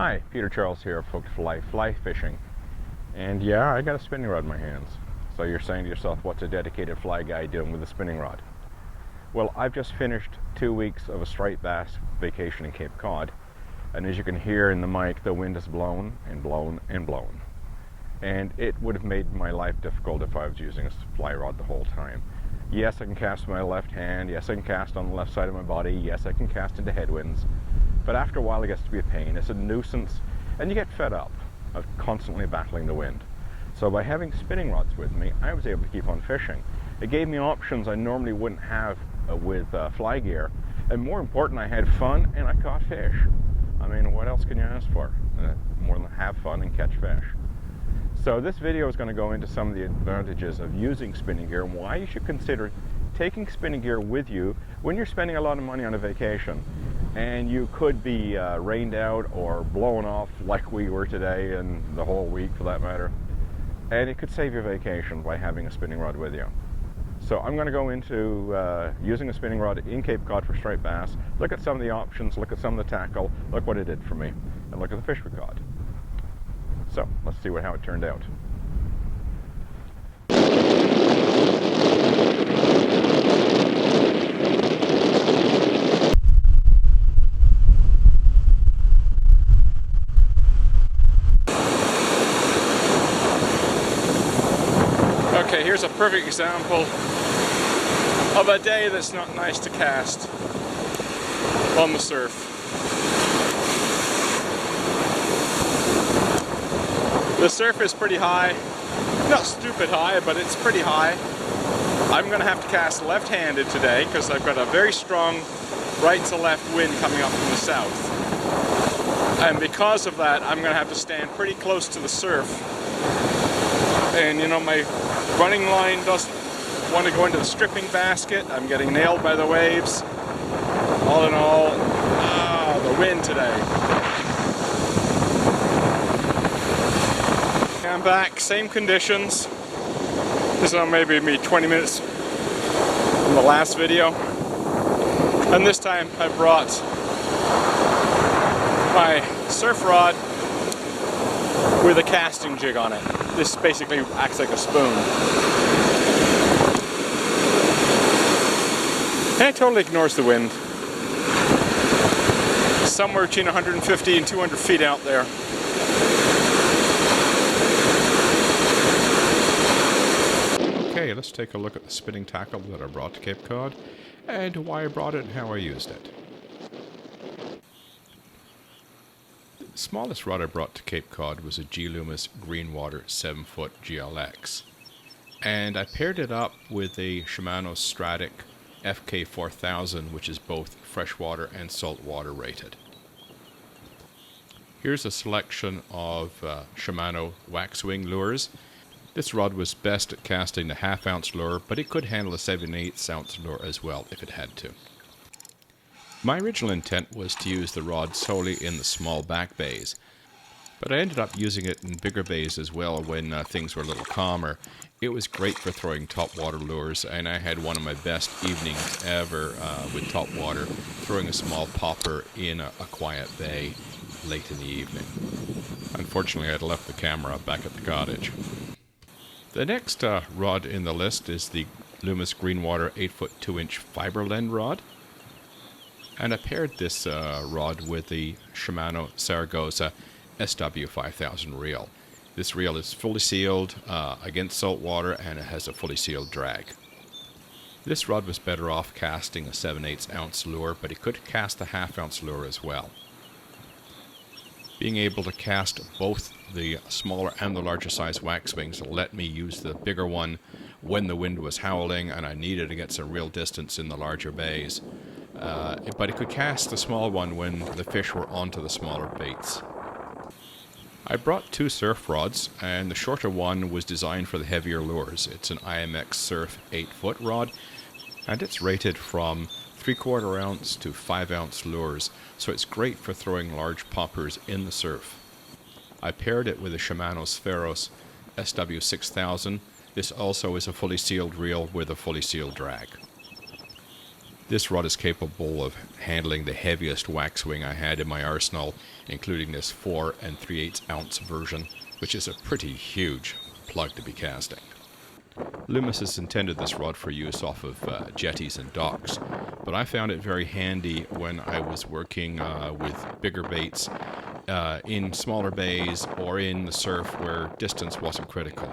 Hi, Peter Charles here, Folks for Life Fly Fishing. And yeah, I got a spinning rod in my hands. So you're saying to yourself, what's a dedicated fly guy doing with a spinning rod? Well, I've just finished 2 weeks of a striped bass vacation in Cape Cod. And as you can hear in the mic, the wind has blown and blown and blown. And it would have made my life difficult if I was using a fly rod the whole time. Yes, I can cast with my left hand. Yes, I can cast on the left side of my body. Yes, I can cast into headwinds. But after a while it gets to be a pain. It's a nuisance, and you get fed up of constantly battling the wind. So by having spinning rods with me, I was able to keep on fishing. It gave me options I normally wouldn't have with fly gear. And more important, I had fun and I caught fish. I mean, what else can you ask for? More than have fun and catch fish. So this video is going to go into some of the advantages of using spinning gear and why you should consider taking spinning gear with you when you're spending a lot of money on a vacation. And you could be rained out or blown off like we were today and the whole week for that matter. And it could save your vacation by having a spinning rod with you. So I'm going to go into using a spinning rod in Cape Cod for striped bass, look at some of the options, look at some of the tackle, look what it did for me, and look at the fish we caught. So let's see how it turned out. Okay, here's a perfect example of a day that's not nice to cast on the surf. The surf is pretty high, not stupid high, but it's pretty high. I'm going to have to cast left-handed today because I've got a very strong right to left wind coming up from the south. And because of that, I'm going to have to stand pretty close to the surf. And you know, my running line doesn't want to go into the stripping basket. I'm getting nailed by the waves. All in all, the wind today. I'm back, same conditions. This is maybe me 20 minutes from the last video. And this time I brought my surf rod with a casting jig on it. This basically acts like a spoon. And it totally ignores the wind. Somewhere between 150 and 200 feet out there. Okay, let's take a look at the spinning tackle that I brought to Cape Cod and why I brought it and how I used it. The smallest rod I brought to Cape Cod was a G-Loomis Greenwater 7-foot GLX, and I paired it up with a Shimano Stradic FK 4000, which is both freshwater and saltwater rated. Here's a selection of Shimano waxwing lures. This rod was best at casting the 1/2 ounce lure, but it could handle a 7/8 ounce lure as well if it had to. My original intent was to use the rod solely in the small back bays, but I ended up using it in bigger bays as well when things were a little calmer. It was great for throwing topwater lures, and I had one of my best evenings ever with topwater, throwing a small popper in a quiet bay late in the evening. Unfortunately, I'd left the camera back at the cottage. The next rod in the list is the Loomis Greenwater 8-foot 2-inch fiber blend rod. And I paired this rod with the Shimano Saragosa SW 5000 reel. This reel is fully sealed against salt water, and it has a fully sealed drag. This rod was better off casting a 7/8 ounce lure, but it could cast a 1/2 ounce lure as well. Being able to cast both the smaller and the larger size waxwings let me use the bigger one when the wind was howling and I needed to get some real distance in the larger bays. But it could cast the small one when the fish were onto the smaller baits. I brought 2 surf rods, and the shorter one was designed for the heavier lures. It's an IMX Surf 8-foot rod, and it's rated from 3/4 ounce to 5 ounce lures, so it's great for throwing large poppers in the surf. I paired it with a Shimano Spheros SW 6000. This also is a fully sealed reel with a fully sealed drag. This rod is capable of handling the heaviest wax wing I had in my arsenal, including this 4 3/8 ounce version, which is a pretty huge plug to be casting. Loomis has intended this rod for use off of jetties and docks, but I found it very handy when I was working with bigger baits in smaller bays or in the surf where distance wasn't critical.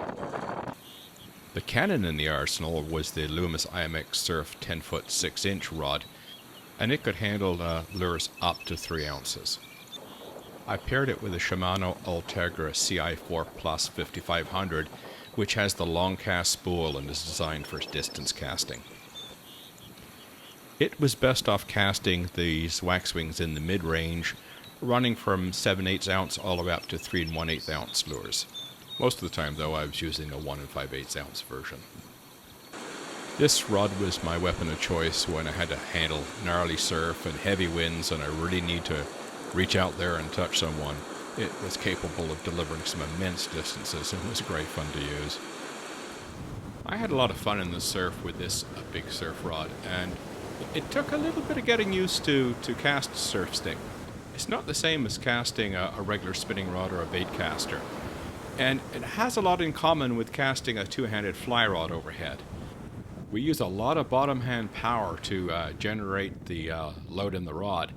The cannon in the arsenal was the Loomis IMX Surf 10-foot 6-inch rod, and it could handle lures up to 3 ounces. I paired it with a Shimano Ultegra CI4 Plus 5500, which has the long cast spool and is designed for distance casting. It was best off casting these wax wings in the mid-range, running from 7/8 ounce all the way up to 3 1/8 ounce lures. Most of the time, though, I was using a 1 5/8 ounce version. This rod was my weapon of choice when I had to handle gnarly surf and heavy winds and I really need to reach out there and touch someone. It was capable of delivering some immense distances and was great fun to use. I had a lot of fun in the surf with this big surf rod, and it took a little bit of getting used to cast surf stick. It's not the same as casting a regular spinning rod or a bait caster, and it has a lot in common with casting a two-handed fly rod overhead. We use a lot of bottom hand power to generate the load in the rod.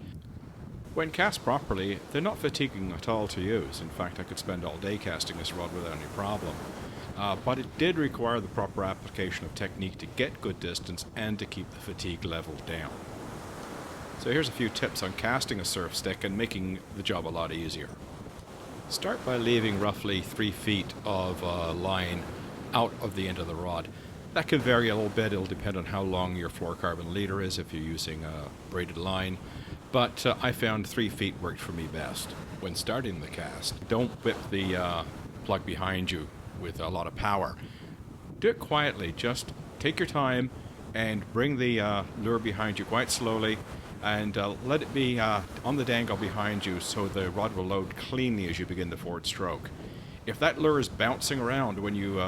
When cast properly, they're not fatiguing at all to use. In fact, I could spend all day casting this rod without any problem. But it did require the proper application of technique to get good distance and to keep the fatigue level down. So here's a few tips on casting a surf stick and making the job a lot easier. Start by leaving roughly 3 feet of line out of the end of the rod. That can vary a little bit. It'll depend on how long your fluorocarbon leader is if you're using a braided line. But I found 3 feet worked for me best. When starting the cast, don't whip the plug behind you with a lot of power. Do it quietly. Just take your time and bring the lure behind you quite slowly and let it be on the dangle behind you so the rod will load cleanly as you begin the forward stroke. If that lure is bouncing around when you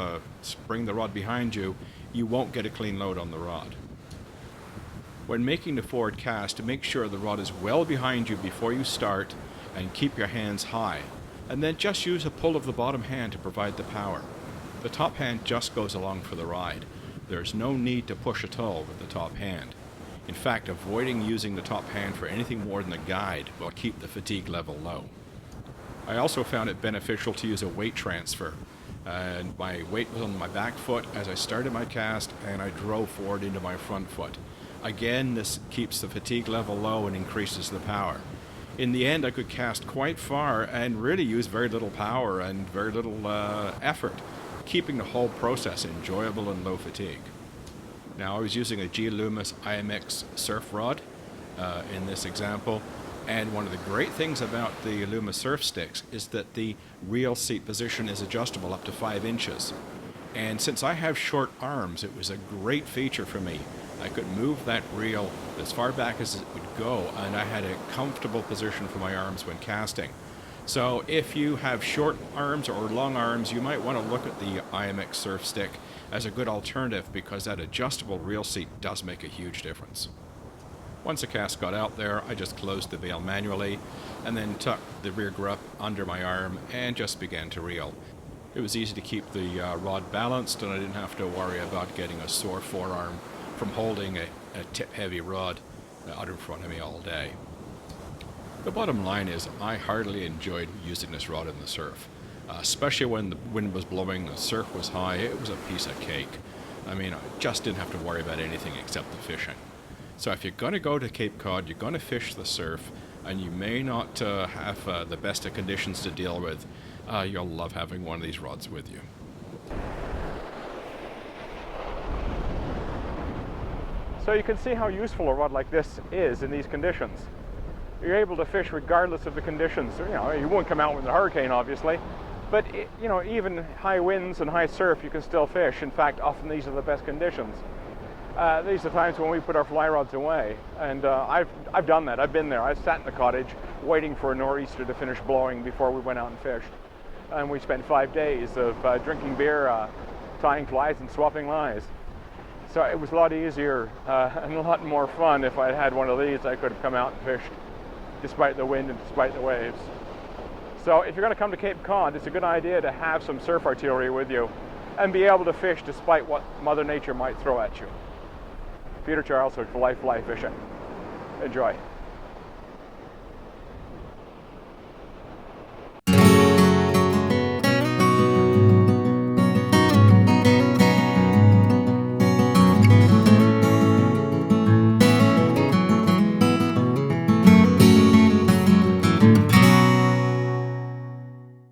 bring the rod behind you, you won't get a clean load on the rod. When making the forward cast, make sure the rod is well behind you before you start and keep your hands high. And then just use a pull of the bottom hand to provide the power. The top hand just goes along for the ride. There's no need to push at all with the top hand. In fact, avoiding using the top hand for anything more than a guide will keep the fatigue level low. I also found it beneficial to use a weight transfer. And my weight was on my back foot as I started my cast, and I drove forward into my front foot. Again, this keeps the fatigue level low and increases the power. In the end, I could cast quite far and really use very little power and very little effort, keeping the whole process enjoyable and low fatigue. Now, I was using a G Loomis IMX surf rod in this example, and one of the great things about the Loomis surf sticks is that the reel seat position is adjustable up to 5 inches. And since I have short arms, it was a great feature for me. I could move that reel as far back as it would go, and I had a comfortable position for my arms when casting. So if you have short arms or long arms, you might want to look at the IMX surf stick as a good alternative because that adjustable reel seat does make a huge difference. Once the cast got out there, I just closed the bail manually and then tucked the rear grip under my arm and just began to reel. It was easy to keep the rod balanced, and I didn't have to worry about getting a sore forearm from holding a tip-heavy rod out in front of me all day. The bottom line is I heartily enjoyed using this rod in the surf, especially when the wind was blowing, the surf was high. It was a piece of cake. I mean, I just didn't have to worry about anything except the fishing. So if you're going to go to Cape Cod, you're going to fish the surf, and you may not have the best of conditions to deal with, you'll love having one of these rods with you. So you can see how useful a rod like this is in these conditions. You're able to fish regardless of the conditions. You know, you won't come out with a hurricane, obviously, but you know, even high winds and high surf, you can still fish. In fact, often these are the best conditions. These are times when we put our fly rods away, and I've done that. I've been there. I sat in the cottage waiting for a nor'easter to finish blowing before we went out and fished, and we spent 5 days of drinking beer, tying flies, and swapping lies. So it was a lot easier and a lot more fun if I had one of these. I could have come out and fished despite the wind and despite the waves. So if you're going to come to Cape Cod, it's a good idea to have some surf artillery with you and be able to fish despite what Mother Nature might throw at you. Peter Charles for Life Fly Fishing. Enjoy.